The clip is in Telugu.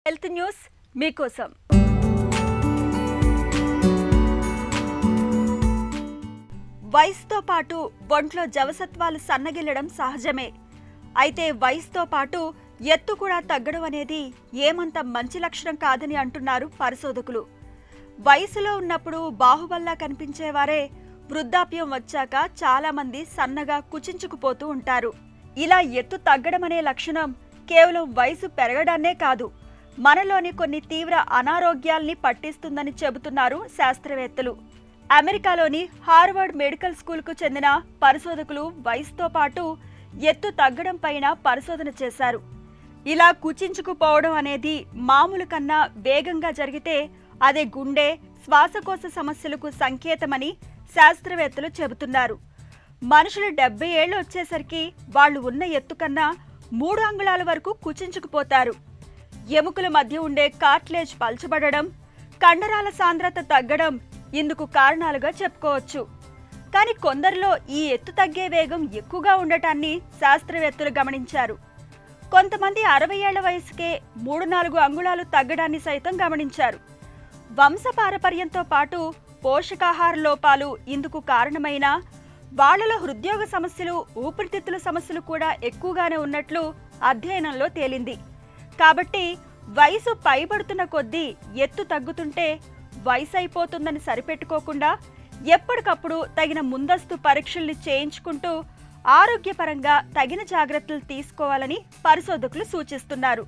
హెల్త్ న్యూస్ మీకోసం. వయసుతో పాటు ఒంట్లో జవసత్వాలు సన్నగిల్లడం సహజమే. అయితే వయసుతో పాటు ఎత్తు కూడా తగ్గడం అనేది ఏమంత మంచి లక్షణం కాదని అంటున్నారు పరిశోధకులు. వయసులో ఉన్నప్పుడు బాహుబల్లా కనిపించేవారే వృద్ధాప్యం వచ్చాక చాలా మంది సన్నగా కుచించుకుపోతూ ఉంటారు. ఇలా ఎత్తు తగ్గడం అనే లక్షణం కేవలం వయసు పెరగడాన్నే కాదు, మనలోని కొన్ని తీవ్ర అనారోగ్యాల్ని పట్టిస్తుందని చెబుతున్నారు శాస్త్రవేత్తలు. అమెరికాలోని హార్వర్డ్ మెడికల్ స్కూల్కు చెందిన పరిశోధకులు వయసుతో పాటు ఎత్తు తగ్గడం పైన పరిశోధన చేశారు. ఇలా కుచించుకుపోవడం అనేది మామూలు కన్నా వేగంగా జరిగితే అదే గుండె, శ్వాసకోశ సమస్యలకు సంకేతమని శాస్త్రవేత్తలు చెబుతున్నారు. మనుషులు 70 ఏళ్లు వచ్చేసరికి వాళ్ళు ఉన్న ఎత్తు కన్నా 3 అంగుళాల వరకు కుచించుకుపోతారు. ఎముకల మధ్య ఉండే కార్టిలేజ్ పల్చబడడం, కండరాల సాంద్రత తగ్గడం ఇందుకు కారణాలుగా చెప్పుకోవచ్చు. కానీ కొందరిలో ఈ ఎత్తు తగ్గే వేగం ఎక్కువగా ఉండటాన్ని శాస్త్రవేత్తలు గమనించారు. కొంతమంది 60 ఏళ్ల వయసుకే 3-4 అంగుళాలు తగ్గడాన్ని సైతం గమనించారు. వంశపారపర్యంతో పాటు పోషకాహార లోపాలు ఇందుకు కారణమైన వాళ్లలో హృద్రోగ సమస్యలు, ఊపిరితిత్తుల సమస్యలు కూడా ఎక్కువగానే ఉన్నట్లు అధ్యయనంలో తేలింది. కాబట్టి వయసు పైబడుతున్న కొద్దీ ఎత్తు తగ్గుతుంటే వయసు అయిపోతుందని సరిపెట్టుకోకుండా ఎప్పటికప్పుడు తగిన ముందస్తు పరీక్షల్ని చేయించుకుంటూ ఆరోగ్యపరంగా తగిన జాగ్రత్తలు తీసుకోవాలని పరిశోధకులు సూచిస్తున్నారు.